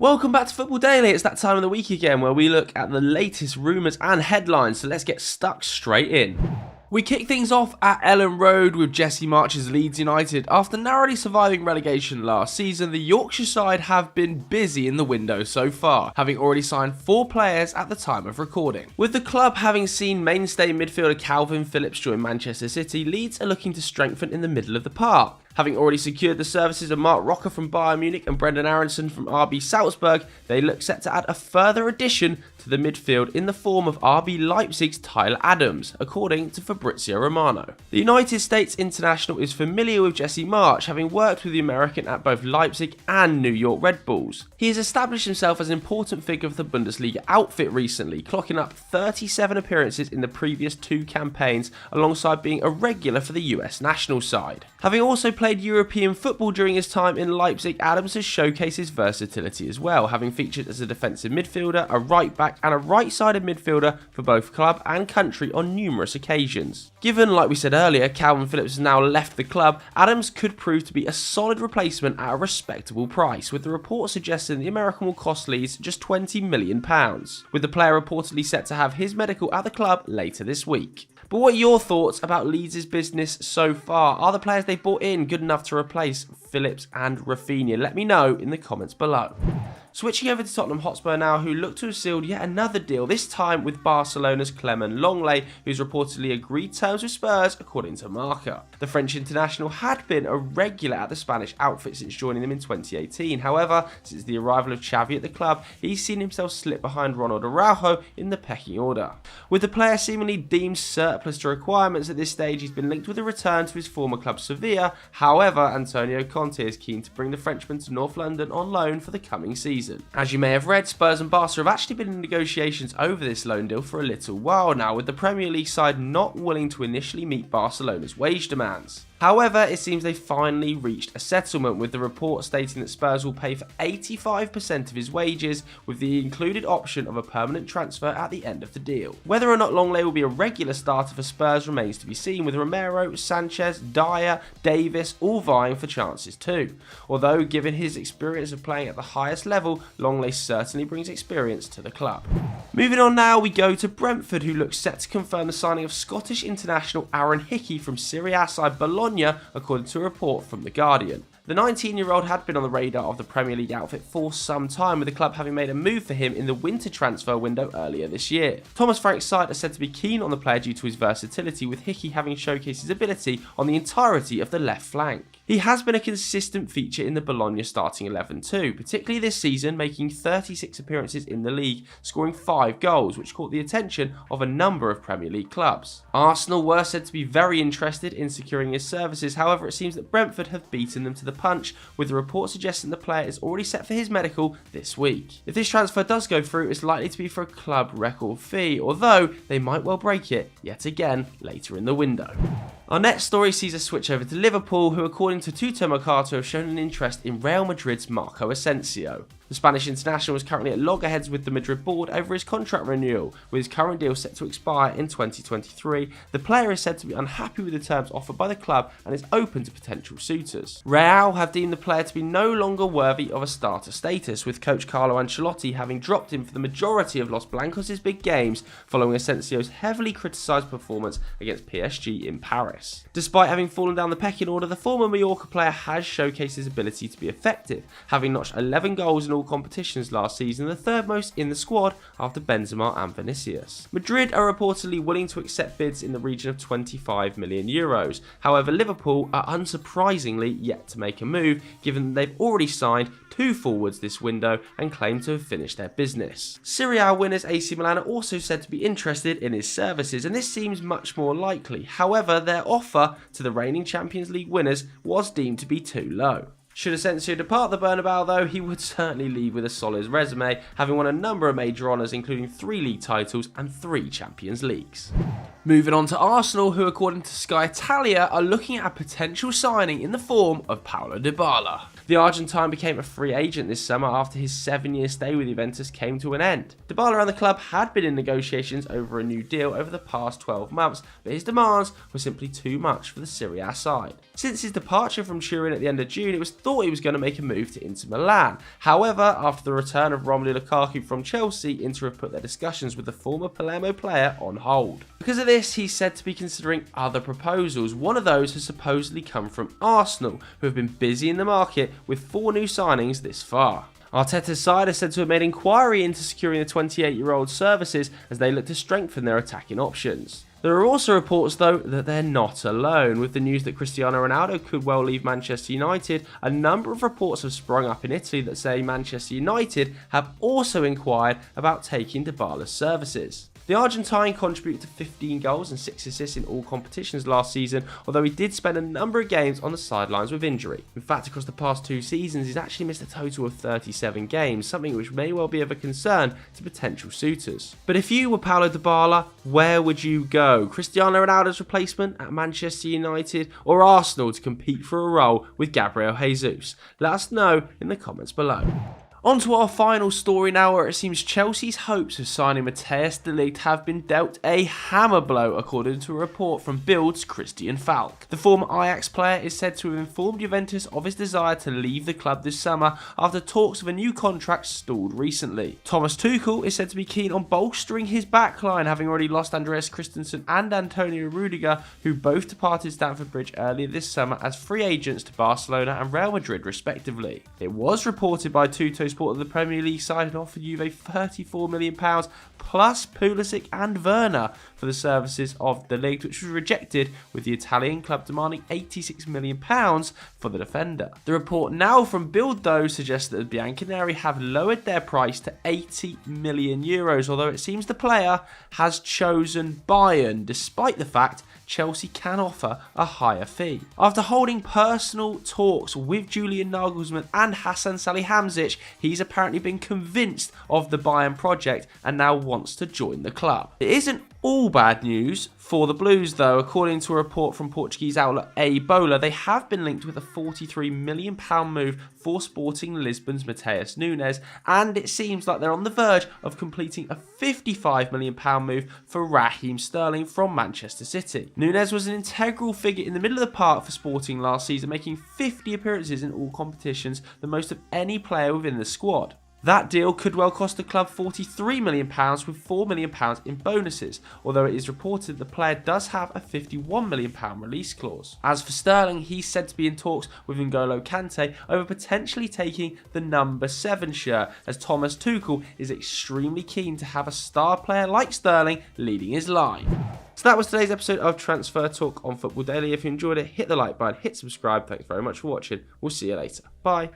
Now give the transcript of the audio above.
Welcome back to Football Daily. It's that time of the week again where we look at the latest rumours and headlines, so let's get stuck straight in. We kick things off at Ellen Road with Jesse March's Leeds United. After narrowly surviving relegation last season, the Yorkshire side have been busy in the window so far, having already signed 4 players at the time of recording. With the club having seen mainstay midfielder Calvin Phillips join Manchester City, Leeds are looking to strengthen in the middle of the park. Having already secured the services of Mark Rocker from Bayern Munich and Brendan Aronson from RB Salzburg, they look set to add a further addition to the midfield in the form of RB Leipzig's Tyler Adams, according to Fabrizio Romano. The United States international is familiar with Jesse March, having worked with the American at both Leipzig and New York Red Bulls. He has established himself as an important figure of the Bundesliga outfit recently, clocking up 37 appearances in the previous 2 campaigns, alongside being a regular for the US national side. Having also played European football during his time in Leipzig, Adams has showcased his versatility as well, having featured as a defensive midfielder, a right back and a right-sided midfielder for both club and country on numerous occasions. Given, like we said earlier, Calvin Phillips has now left the club, Adams could prove to be a solid replacement at a respectable price, with the report suggesting the American will cost Leeds just £20 million, with the player reportedly set to have his medical at the club later this week. But what are your thoughts about Leeds' business so far? Are the players they bought in good enough to replace Phillips and Rafinha? Let me know in the comments below. Switching over to Tottenham Hotspur now, who look to have sealed yet another deal, this time with Barcelona's Clement Lenglet, who's reportedly agreed terms with Spurs, according to Marca. The French international had been a regular at the Spanish outfit since joining them in 2018. However, since the arrival of Xavi at the club, he's seen himself slip behind Ronald Araujo in the pecking order. With the player seemingly deemed surplus to requirements at this stage, he's been linked with a return to his former club Sevilla. However, Antonio Conte is keen to bring the Frenchman to North London on loan for the coming season. As you may have read, Spurs and Barca have actually been in negotiations over this loan deal for a little while now, with the Premier League side not willing to initially meet Barcelona's wage demands. However, it seems they finally reached a settlement, with the report stating that Spurs will pay for 85% of his wages, with the included option of a permanent transfer at the end of the deal. Whether or not Lenglet will be a regular starter for Spurs remains to be seen, with Romero, Sanchez, Dyer, Davis all vying for chances too. Although, given his experience of playing at the highest level, Lenglet certainly brings experience to the club. Moving on now, we go to Brentford, who look set to confirm the signing of Scottish international Aaron Hickey from Serie A side Bologna, according to a report from The Guardian. The 19-year-old had been on the radar of the Premier League outfit for some time, with the club having made a move for him in the winter transfer window earlier this year. Thomas Frank's side are said to be keen on the player due to his versatility, with Hickey having showcased his ability on the entirety of the left flank. He has been a consistent feature in the Bologna starting 11 too, particularly this season, making 36 appearances in the league, scoring 5 goals, which caught the attention of a number of Premier League clubs. Arsenal were said to be very interested in securing his services, however it seems that Brentford have beaten them to the punch, with the report suggesting the player is already set for his medical this week. If this transfer does go through, it's likely to be for a club record fee, although they might well break it yet again later in the window. Our next story sees a switch over to Liverpool, who according to Tutto Mercato have shown an interest in Real Madrid's Marco Asensio. The Spanish international is currently at loggerheads with the Madrid board over his contract renewal, with his current deal set to expire in 2023. The player is said to be unhappy with the terms offered by the club and is open to potential suitors. Real have deemed the player to be no longer worthy of a starter status, with coach Carlo Ancelotti having dropped him for the majority of Los Blancos' big games following Asensio's heavily criticised performance against PSG in Paris. Despite having fallen down the pecking order, the former Mallorca player has showcased his ability to be effective, having notched 11 goals in all competitions last season, the third most in the squad after Benzema and Vinicius. Madrid are reportedly willing to accept bids in the region of €25 million. However, Liverpool are unsurprisingly yet to make a move, given that they've already signed 2 forwards this window and claim to have finished their business. Serie A winners AC Milan are also said to be interested in his services, and this seems much more likely. However, their offer to the reigning Champions League winners was deemed to be too low. Should Asensio depart the Bernabeu though, he would certainly leave with a solid resume, having won a number of major honours including 3 league titles and 3 Champions Leagues. Moving on to Arsenal, who according to Sky Italia are looking at a potential signing in the form of Paulo Dybala. The Argentine became a free agent this summer after his 7-year stay with Juventus came to an end. Dybala and the club had been in negotiations over a new deal over the past 12 months, but his demands were simply too much for the Serie A side. Since his departure from Turin at the end of June, it was thought he was going to make a move to Inter Milan. However, after the return of Romelu Lukaku from Chelsea, Inter have put their discussions with the former Palermo player on hold. Because of this, he's said to be considering other proposals. One of those has supposedly come from Arsenal, who have been busy in the market with 4 new signings this far. Arteta's side is said to have made inquiry into securing the 28-year-old's services as they look to strengthen their attacking options. There are also reports, though, that they're not alone. With the news that Cristiano Ronaldo could well leave Manchester United, a number of reports have sprung up in Italy that say Manchester United have also inquired about taking Dybala's services. The Argentine contributed to 15 goals and 6 assists in all competitions last season, although he did spend a number of games on the sidelines with injury. In fact, across the past 2 seasons, he's actually missed a total of 37 games, something which may well be of a concern to potential suitors. But if you were Paulo Dybala, where would you go? Cristiano Ronaldo's replacement at Manchester United, or Arsenal to compete for a role with Gabriel Jesus? Let us know in the comments below. On to our final story now, where it seems Chelsea's hopes of signing Matthijs de Ligt have been dealt a hammer blow, according to a report from Bild's Christian Falk. The former Ajax player is said to have informed Juventus of his desire to leave the club this summer after talks of a new contract stalled recently. Thomas Tuchel is said to be keen on bolstering his backline, having already lost Andreas Christensen and Antonio Rudiger, who both departed Stamford Bridge earlier this summer as free agents to Barcelona and Real Madrid respectively. It was reported by Tutto Sport that the Premier League side had offered Juve £34 million plus Pulisic and Werner for the services of the league, which was rejected, with the Italian club demanding £86 million for the defender. The report now from Bild, though, suggests that the Bianconeri have lowered their price to €80 million, although it seems the player has chosen Bayern, despite the fact Chelsea can offer a higher fee. After holding personal talks with Julian Nagelsmann and Hasan Salihamidzic, he's apparently been convinced of the Bayern project and now wants to join the club. It isn't all bad news for the Blues, though. According to a report from Portuguese outlet A Bola, they have been linked with a £43 million move for Sporting Lisbon's Matheus Nunes, and it seems like they're on the verge of completing a £55 million move for Raheem Sterling from Manchester City. Nunes was an integral figure in the middle of the park for Sporting last season, making 50 appearances in all competitions, the most of any player within the squad. That deal could well cost the club £43 million with £4 million in bonuses, although it is reported the player does have a £51 million release clause. As for Sterling, he's said to be in talks with N'Golo Kante over potentially taking the number 7 shirt, as Thomas Tuchel is extremely keen to have a star player like Sterling leading his line. So that was today's episode of Transfer Talk on Football Daily. If you enjoyed it, hit the like button, hit subscribe. Thanks very much for watching. We'll see you later. Bye.